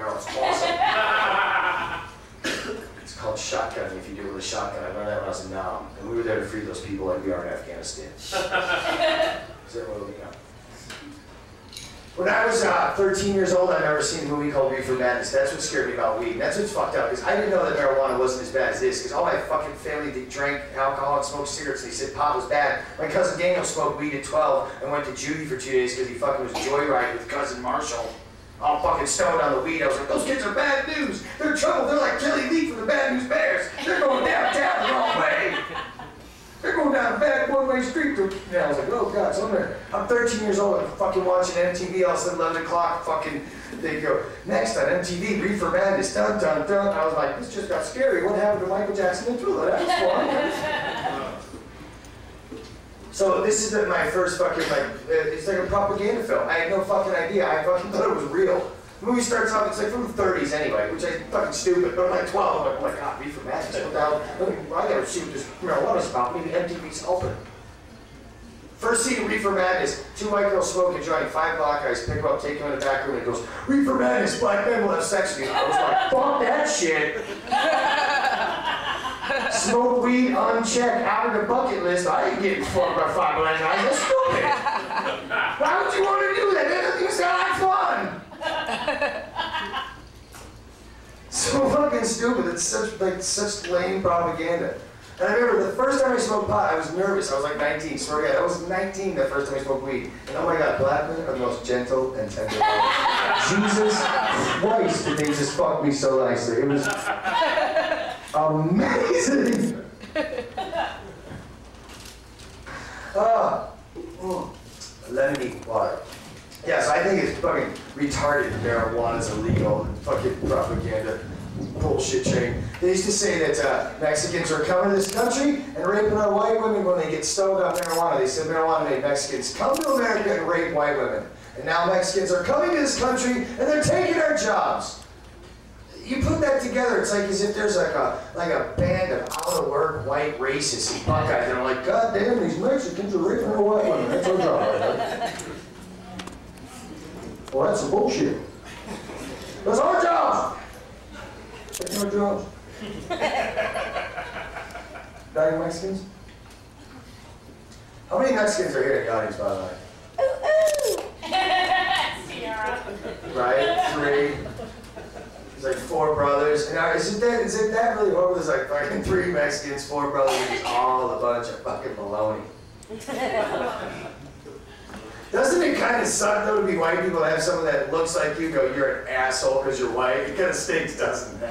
barrel. It's awesome. It's called shotgunning if you do it with a shotgun. I learned that when I was in Nam. And we were there to free those people like we are in Afghanistan. When I was 13 years old, I remember seeing a movie called Reefer Madness. That's what scared me about weed. And that's what's fucked up, because I didn't know that marijuana wasn't as bad as this, because all my fucking family drank alcohol and smoked cigarettes, and they said pot was bad. My cousin Daniel smoked weed at 12 and went to juvie for 2 days because he fucking was joyriding with cousin Marshall. All fucking stoned on the weed. I was like, those kids are bad news. They're in trouble. They're like Kelly Lee from the Bad News Bears. They're going downtown the wrong way. They're going down a bad one-way street. I was like, oh God, so I'm 13 years old. I'm fucking watching MTV. All of a sudden, 11 o'clock, fucking, they go, next on MTV, Reefer Madness, dun, dun, dun. I was like, this just got scary. What happened to Michael Jackson and Thriller? That was fun. So this is my first fucking, it's like a propaganda film. I had no fucking idea. I fucking thought it was real. The movie starts off, it's like from the 30s anyway, which is fucking stupid, but I'm like 12, I'm like, oh my God, Reefer Madness, what the hell? I gotta see what this marijuana's about, maybe MTV's open. First scene of Reefer Madness, 2 white girls smoke a joint, 5 black guys pick them up, take them in the back room, and it goes, Reefer Madness, black men will have sex with you. I was like, fuck that shit. Smoke weed unchecked, out of the bucket list. I ain't getting fucked by 5 black guys, that's stupid. Why would you want to do that? That doesn't even sound like fun. So fucking stupid. It's such lame propaganda. And I remember the first time I smoked pot, I was nervous. I was like 19. Swear to God, I was 19 the first time I smoked weed. And oh my God, black men are the most gentle and tender men. Jesus Christ, did they just fuck me so nicely. It was amazing. Lemon water. Yes, I think it's fucking retarded. Marijuana's illegal. Fucking propaganda bullshit chain. They used to say that Mexicans are coming to this country and raping our white women when they get stoned on marijuana. They said marijuana made Mexicans come to America and rape white women. And now Mexicans are coming to this country and they're taking our jobs. You put that together, it's like as if there's like a band of out-of-work white racists and Buckeyes, and I'm like, God damn, these Mexicans are raping our white women. That's our job, right? Well, that's some bullshit. That's our job. That's our job. Dying Mexicans? How many Mexicans are here in the audience, by the way? Ooh, ooh. Sierra. Right? 3. There's like 4 brothers. And now, is it that really horrible? There's like fucking 3 Mexicans, 4 brothers, and just all a bunch of fucking baloney. Doesn't it kind of suck, though, to be white people that have someone that looks like you go, you're an asshole because you're white? It kind of stinks, doesn't it?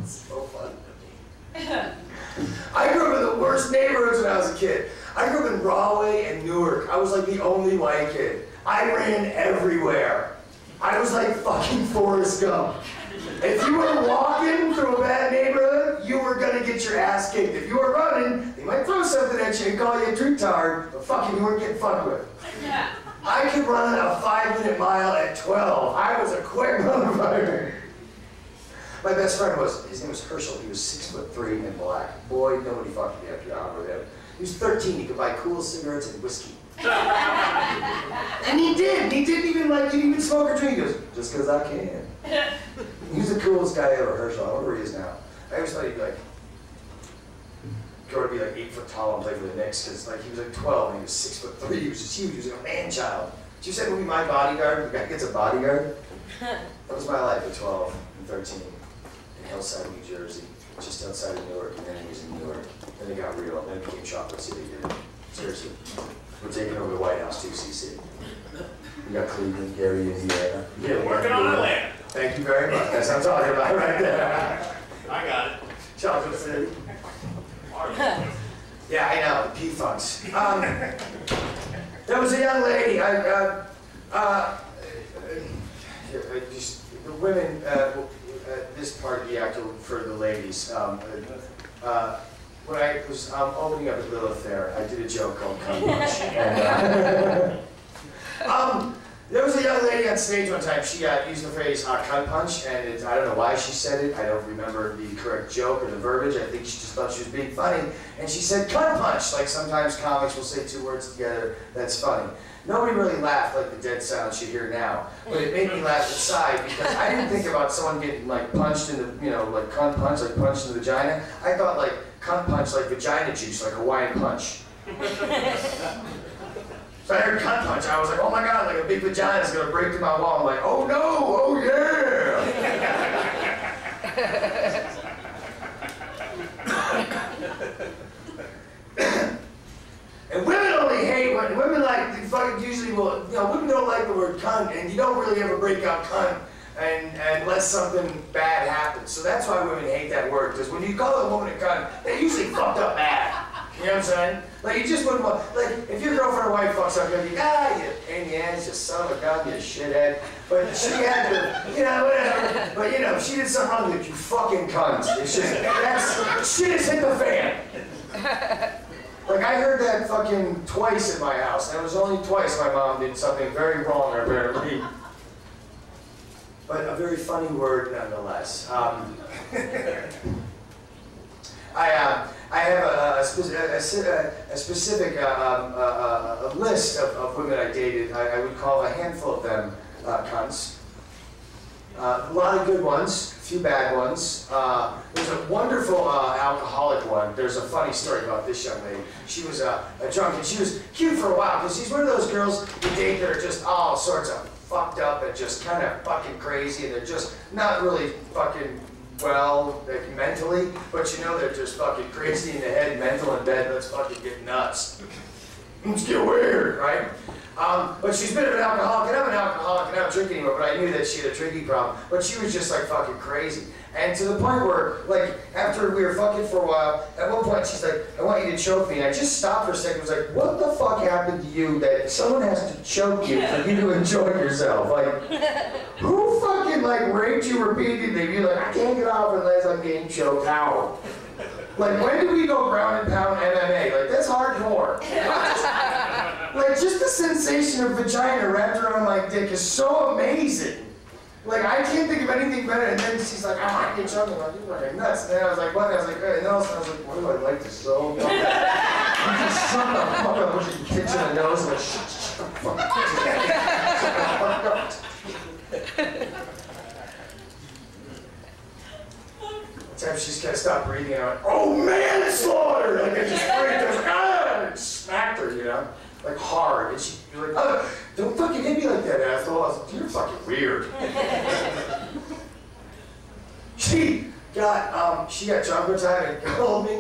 So fun. I grew up in the worst neighborhoods when I was a kid. I grew up in Rahway and Newark. I was like the only white kid. I ran everywhere. I was like fucking Forrest Gump. If you were walking through a bad neighborhood, you were gonna get your ass kicked. If you were running, they might throw something at you and call you a retard, but fucking you weren't getting fucked with. Yeah. I could run a 5-minute mile at 12. I was a quick motherfucker. My best friend his name was Herschel. He was 6'3" and black. Boy, nobody fucked me after hour with him. He was 13. He could buy cool cigarettes and whiskey. And he did. He didn't even smoke or drink. He goes, just because I can. He was the coolest guy ever, Herschel. I don't know where he is now. I always thought he'd be like, go to be like 8 foot tall and play for the Knicks, because like he was like 12 and he was 6'3". He was just huge. He was like a man child. Did you say movie My Bodyguard? The guy gets a bodyguard. That was my life at 12 and 13 in Hillside, New Jersey, just outside of Newark, and then he was in Newark. Then it got real, and then it became Chocolate City, dude. Seriously. We're taking over the White House too, CC. We got Cleveland, Gary, Indiana. Yeah, working on the land. Thank you very much. That's what I'm talking about right there. I got it. Chocolate City. Yeah, I know, the P-Funks. There was a young lady, the women, this part of the act for the ladies. When I was opening up at Lilith there, I did a joke called Come Much. There was a young a lady on stage one time, she used the phrase cunt punch, and I don't know why she said it. I don't remember the correct joke or the verbiage. I think she just thought she was being funny. And she said cunt punch, like sometimes comics will say two words together, that's funny. Nobody really laughed like the dead silence you hear now, but it made me laugh inside because I didn't think about someone getting like punched in the, you know, like cunt punch, like punched in the vagina. I thought like cunt punch, like vagina juice, like Hawaiian punch. So I heard cunt punch, I was like, oh my god, like a big vagina is gonna break through my wall. I'm like, oh no, oh yeah! And women only hate when women like, they fucking usually will, you know, women don't like the word cunt, and you don't really ever break out cunt unless something bad happens. So that's why women hate that word, because when you call a woman a cunt, they're usually fucked up mad. You know what I'm saying? Like, you just wouldn't want, like, if your girlfriend or wife fucks up, you're like, you pain in the ass, you son of a gun, you shithead. But she had to, you know, whatever. But, you know, if she did something wrong, like, you fucking cunt. It's just, that's, shit has hit the fan. Like, I heard that fucking twice in my house, and it was only twice my mom did something very wrong, apparently. But a very funny word, nonetheless. I have a specific list of women I dated. I would call a handful of them cunts. A lot of good ones, a few bad ones. There's a wonderful alcoholic one. There's a funny story about this young lady. She was a drunk, and she was cute for a while, because she's one of those girls you date that are just all sorts of fucked up and just kind of fucking crazy, and they're just not really fucking well, like mentally, but you know they're just fucking crazy in the head, mental in bed, let's fucking get nuts. Let's get weird, right? But she's been an alcoholic, and I'm an alcoholic, and I don't drink anymore, but I knew that she had a drinking problem. But she was just like fucking crazy. And to the point where, like, after we were fucking for a while, at one point she's like, I want you to choke me. And I just stopped for a second and was like, what the fuck happened to you that someone has to choke you for you to enjoy yourself? Like, who fucking, like, raped you repeatedly? You're like, I can't get off unless I'm getting choked out. Like, when did we go ground and pound MMA? Like, that's hardcore. Like, just the sensation of vagina wrapped around my dick is so amazing. Like, I can't think of anything better. And then she's like, I want to get choked. I'm like, you're fucking nuts. And then I was like, what? And I was like, hey. And then all of a sudden I was like, what do I like this so much? You just shut the fuck up, push your kicks in the nose, and like, shut the fuck up. One time she just kind of stopped breathing, and I went, oh, manslaughter! Like, I just freaked. I was like, ah! And smacked her, you know? Like, hard. And she was like, oh, don't fucking hit me like that, asshole. I was like, you're fucking weird. She got drunk one time and called me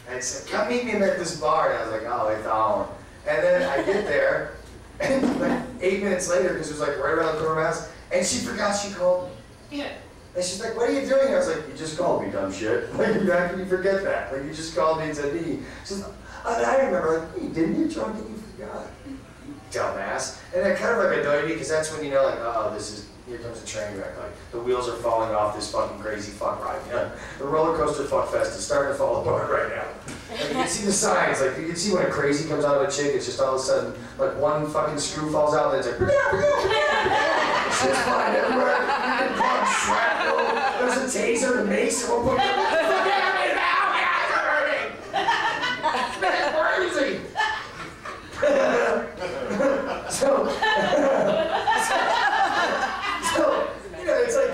and said, come meet me at this bar. And I was like, oh, I thought. And then I get there, and like 8 minutes later, because it was like right around the corner of my house, and she forgot she called me. Yeah. And she's like, what are you doing? And I was like, you just called me, dumb shit. Like, how can you forget that? Like, you just called me and said me. She's like, and I remember, like, you didn't get drunk and you forgot. You dumbass. And that kind of like annoyed me, because that's when you know, like, oh, here comes a train wreck. Like, the wheels are falling off this fucking crazy fuck ride. You know? The roller coaster fuck fest is starting to fall apart right now. Like, you can see the signs. Like, you can see when a crazy comes out of a chick, it's just all of a sudden, like, one fucking screw falls out, and then it's like, it's just flying everywhere. You can punch, shrapnel. There's a taser, a mace, at one point. Crazy. so, you know, it's like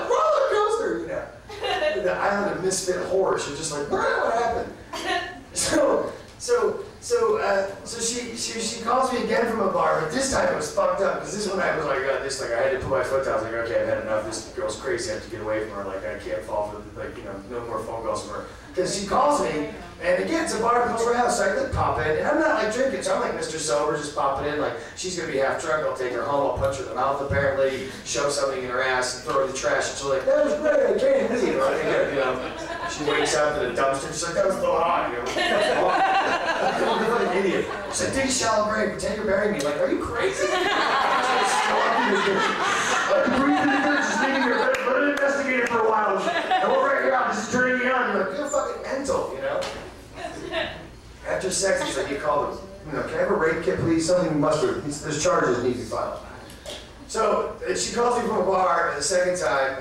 roller coaster, you know. The island of misfit horrors. You're just like, what happened? So she calls me again from a bar, but this time it was fucked up, because this one I was like, I had to put my foot down. I was like, okay, I've had enough. This girl's crazy. I have to get away from her. Like, I can't fall for, like, you know, no more phone calls from her. Because she calls me, and again, it's a bar close to my house, so I like pop in, and I'm not like drinking, so I'm like Mr. Sober, just popping in, like, she's gonna be half drunk, I'll take her home, I'll punch her in the mouth apparently, shove something in her ass, and throw her in the trash, and she's like, that was great, I can't believe it, you know. She wakes up in a dumpster, she's like, that was so hot, you know. I'm like an idiot. She's like, take a shallow grave, pretend you're burying me. Like, are you crazy? Just leaving your let it investigate it for a while. And we'll write you out, this is turning you on. You're like, you're fucking mental, you know? After sex, she's like, you called him. You know, can I have a rape kit, please? Something must have. There's charges need to be filed. So she calls me from a bar, and the second time,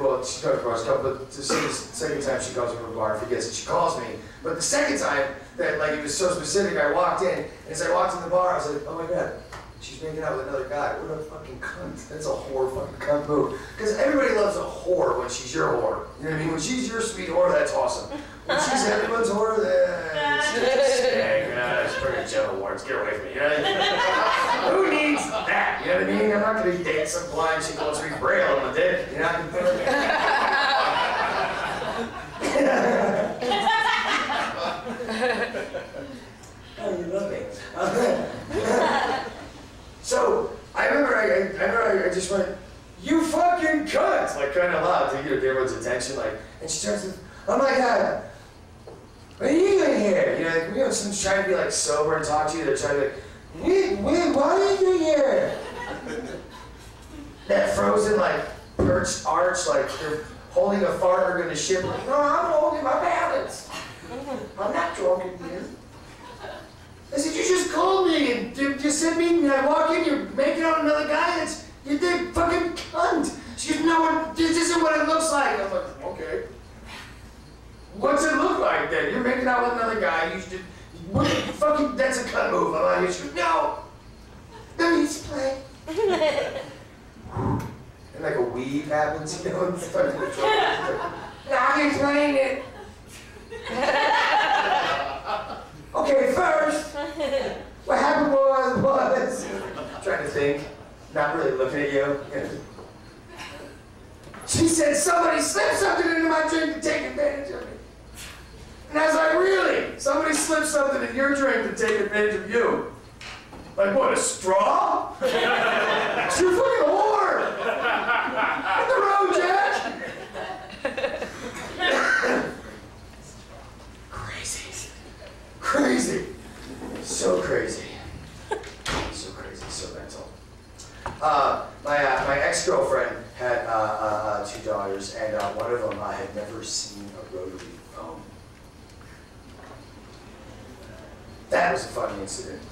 well, she comes from a bar, but the second time she calls me from a bar, forgets it. She calls me, but the second time that like it was so specific, I walked in, and as I walked in the bar, I was like, oh my god, she's making out with another guy. What a fucking cunt. That's a whore fucking cunt move. Because everybody loves a whore when she's your whore. You know what I mean? When she's your sweet whore, that's awesome. When she's everyone's whore, then it's pretty gentle warts. Get away from me. You know? Who needs that? You know what I mean? I'm not going to date some blind chick who wants to read Braille on my dick. You're not going to do Oh, you love me. So, I remember I just went, you fucking cunt! Like, kind of loud to get everyone's attention. Like, and she starts to, oh my god, what are you doing here? You know, someone's trying to be like sober and talk to you. They're trying to be like, why are you doing here? That frozen, like, perched arch, like they're holding a fart or gonna shit. Like, no, I'm holding my balance. I'm not drunk in here. I said, you just called me and you sent me, and I walk in, you're making out another guy, you're the fucking cunt. She goes, no, this isn't what it looks like. I'm like, okay. What's it look like then? You're making out with another guy, you should, what the fucking, that's a cunt move. I'm like, she goes, no, he's playing. And like a weave happens, you know, it's fucking now he's playing it. Okay, first, what happened was, trying to think, not really looking at you. She said somebody slipped something into my drink to take advantage of me. And I was like, really? Somebody slipped something in your drink to take advantage of you? Like what, a straw? You're a fucking whore! Hit the road, Jack! Crazy. So crazy. So crazy, so mental. My ex-girlfriend had 2 daughters, and one of them had never seen a rotary phone. That was a funny incident.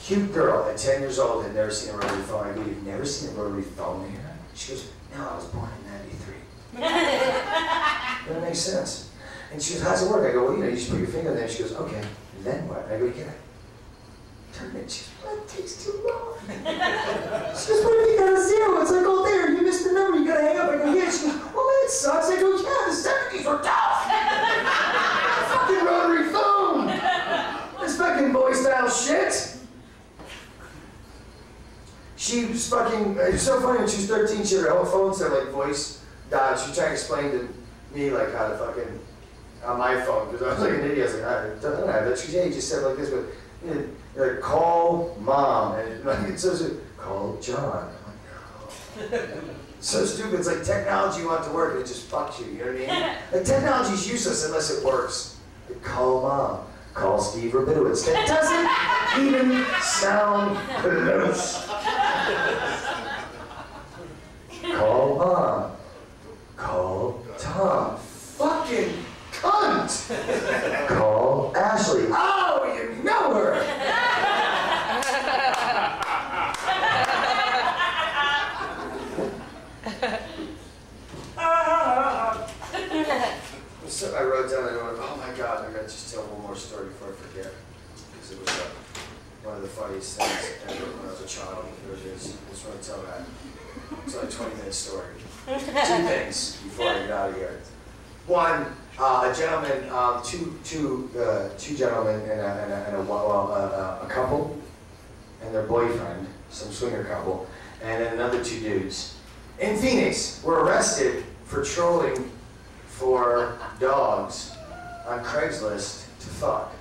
Cute girl at 10 years old had never seen a rotary phone. I go, you've never seen a rotary phone here? She goes, no, I was born in 93. That makes sense. And she goes, how's it work? I go, well, you just put your finger there. She goes, okay, then what? I go, you gotta turn it. She goes, well, it takes too long. She goes, what if you got a 0? It's like, oh, there, you missed the number, you gotta hang up. I go, yeah. She goes, well, that sucks. I go, yeah, the 70s were tough. Fucking rotary phone. This fucking boy-style shit. She was fucking, it was so funny when she was 13, she had her own phone, so like voice dialed. She was trying to explain to me like how to fucking, on my phone, because I was like an idiot. I was like, I don't know. She said, hey, you just said like this, but you know, like, call mom. And like, it's so call John. I'm like, no. So stupid. It's like technology you want to work, and it just fucks you. You know what I mean? Like technology's useless unless it works. Like, call mom. Call Steve Rabinowitz. That doesn't even sound close. Call mom. Call Tom. Fucking cunt! Call Ashley. Oh, you know her! So I wrote down, oh my god, I gotta just tell one more story before I forget. Because it was one of the funniest things ever when I was a child. I just want to tell that. It's like a 20-minute story. 2 things before I get out of here. One, a gentleman, two gentlemen and a couple and their boyfriend, some swinger couple, and then another 2 dudes in Phoenix were arrested for trolling for dogs on Craigslist to fuck.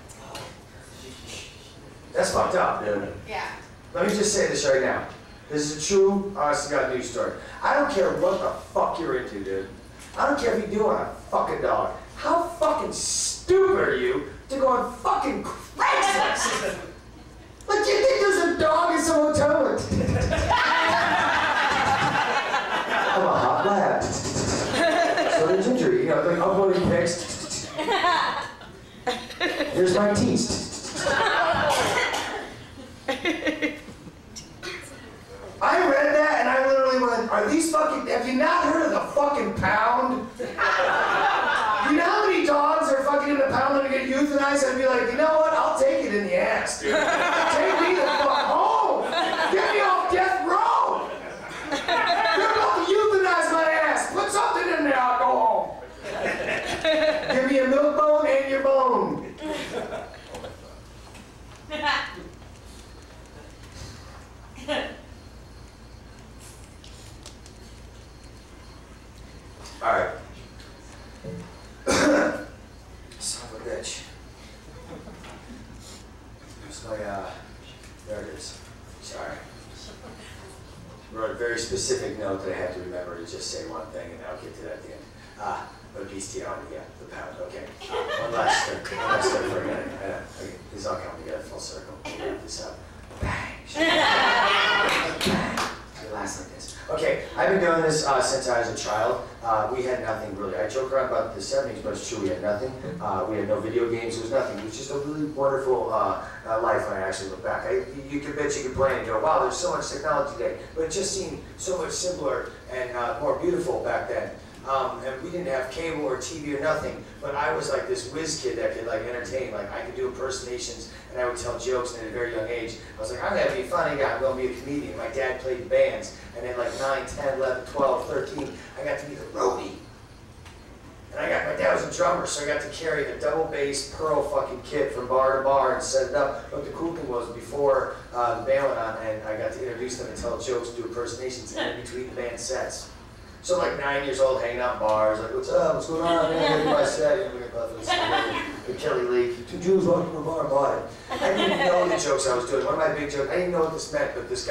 That's fucked up, dude. Yeah. Let me just say this right now. This is a true, honest to God news story. I don't care what the fuck you're into, dude. I don't care if you do want to fuck a dog. How fucking stupid are you to go on fucking Craigslist? Like, do you think there's a dog in some hotel room? I'm a hot lad. So did Ginger, you know, like uploading pics. Here's my teeth. I read that and I literally went, are these fucking, have you not heard of the fucking pound? You know how many dogs are fucking in the pound that are getting euthanized? I'd be like, you know what, I'll take it in the ass, dude. Take me the fuck home. Get me off death row. You're about to euthanize my ass. Put something in there, I'll go home. Give me a milk bone and your bone. All right. Son of a bitch. So there it is. Sorry. Wrote a very specific note that I had to remember to just say one thing, and I'll get to that at the end. But bestiality, yeah, the pound, okay. One last step for a minute. Okay, these all come together full circle. Wrap this up. Bang. Bang. It lasts like this. Okay, I've been doing this since I was a child. We had nothing really. I joke around about the 70s, but it's true, we had nothing. We had no video games, it was nothing. It was just a really wonderful life when I actually look back. You could bitch, you could play and go, wow, there's so much technology today. But it just seemed so much simpler and more beautiful back then. And we didn't have cable or TV or nothing, but I was like this whiz kid that could like entertain. Like I could do impersonations and I would tell jokes at a very young age. I was like, I'm gonna be a funny guy, I'm gonna be a comedian. My dad played bands, and at like 9, 10, 11, 12, 13, I got to be the roadie. And my dad was a drummer, so I got to carry a double bass Pearl fucking kit from bar to bar and set it up. But the cool thing was before the band went on, and I got to introduce them and tell jokes, do impersonations in between the band sets. So like 9 years old, hanging out in bars, like, what's up, what's going on, man, my set, with Kelly Lee, 2 Jews walking to a bar and bought it. I didn't know the jokes I was doing. One of my big jokes, I didn't know what this meant, but this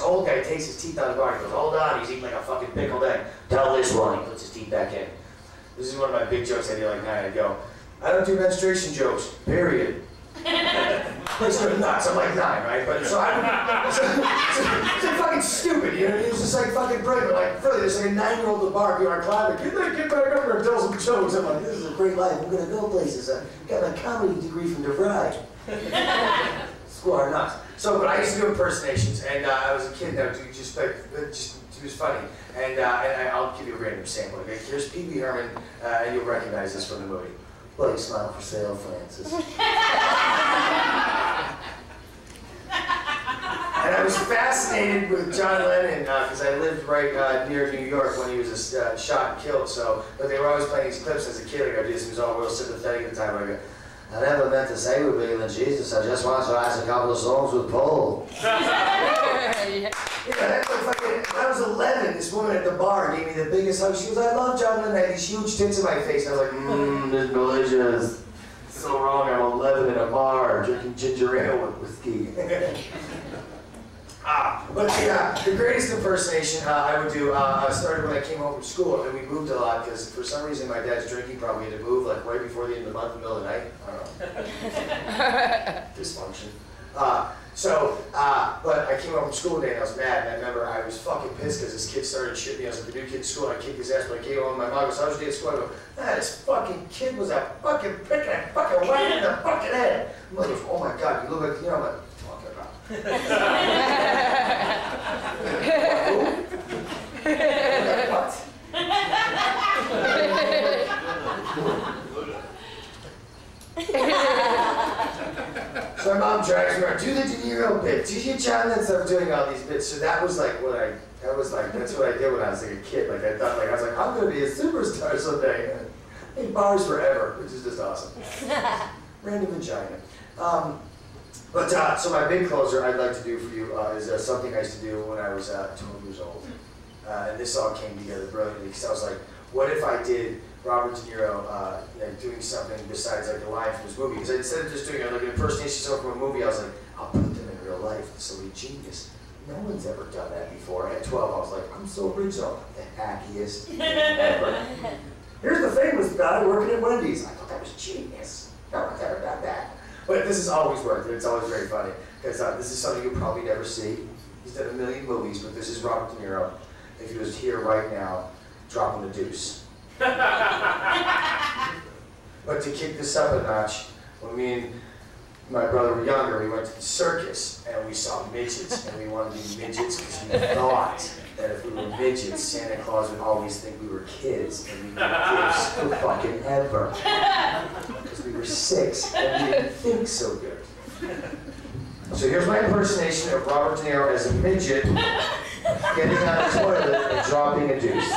old guy takes his teeth out of the bar, he goes, hold on, he's eating like a fucking pickled egg. Tell this one, he puts his teeth back in. This is one of my big jokes I do like 9, I go, I don't do menstruation jokes, period. It's good nuts, I'm like 9, right? But so it's like fucking stupid, you know? It was just like fucking brilliant. Like, really, there's like a 9-year-old at the bar, you know, climbing, get back up here and tell some jokes. I'm like, this is a great life, I'm gonna go places. I got my comedy degree from DeVry. School hard knocks. So, but I used to do impersonations, and I was a kid now, dude, just it was funny. And I'll give you a random sample. Okay? Here's Pee Wee Herman, and you'll recognize this from the movie. Bloody smile for sale, Francis. And I was fascinated with John Lennon because I lived right near New York when he was shot and killed. So, but they were always playing these clips as a kid. Like I just was all real sympathetic at the time. I go, I never meant to say we're bigger than Jesus. I just want to write a couple of songs with Paul. Yeah, I was 11. This woman at the bar gave me the biggest hug. She goes, I love John Lennon. I had these huge tits in my face. And I was like, this is delicious. So wrong, I'm 11 in a bar drinking ginger ale with whiskey. But the greatest impersonation I would do started when I came home from school, and we moved a lot because for some reason my dad's drinking probably had to move like right before the end of the month, in the middle of the night. I don't know. Dysfunction. But I came home from school today and I was mad, and I remember I was fucking pissed because this kid started shitting me. I was like the new kid in school, and I kicked his ass, but I came home and my mom goes, how was your day at school? I go, this fucking kid was a fucking prick, and I fucking right in the fucking head. My mother goes, oh my God, you look like, you know, I'm like, what are you talking about? What? So my mom drags me around, do the De Niro bit, do your John Lennon stuff, doing all these bits. So that was like that's what I did when I was like a kid. Like I thought, like I was like, I'm gonna be a superstar someday. In bars forever, which is just awesome. Random vagina. So my big closer I'd like to do for you is something I used to do when I was 12 years old. And this all came together brilliantly because I was like, what if I did Robert De Niro doing something besides like a line from his movie? Because instead of just doing like an impersonation from a movie, I was like, I'll put them in real life. This will be genius. No one's ever done that before. At 12, I was like, I'm so original. The hackiest thing ever. Here's the famous guy working at Wendy's. I thought that was genius. No one's ever done that. But this has always worked, and it's always very funny. Because this is something you'll probably never see. He's done a million movies, but this is Robert De Niro. If he was here right now, dropping the deuce. But to kick this up a notch, when me and my brother were younger, we went to the circus and we saw midgets, and we wanted to be midgets because we thought that if we were midgets, Santa Claus would always think we were kids and we were kids for fucking ever. Because we were 6 and we didn't think so good. So here's my impersonation of Robert De Niro as a midget getting out of the toilet and dropping a deuce.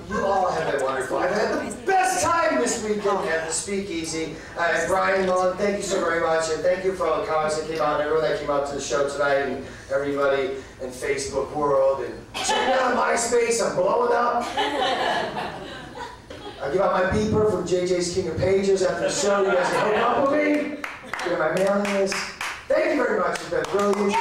You all have been wonderful. I've had the best time this weekend at the Speakeasy. Brian, Mullen, thank you so very much, and thank you for all the comments that came out, and everyone that came out to the show tonight, and everybody in Facebook world, and check me out on MySpace, I'm blowing up. I give out my beeper from JJ's King of Pages after the show. You guys can hook up with me. Get my mailing list. Thank you very much. It's been brilliant.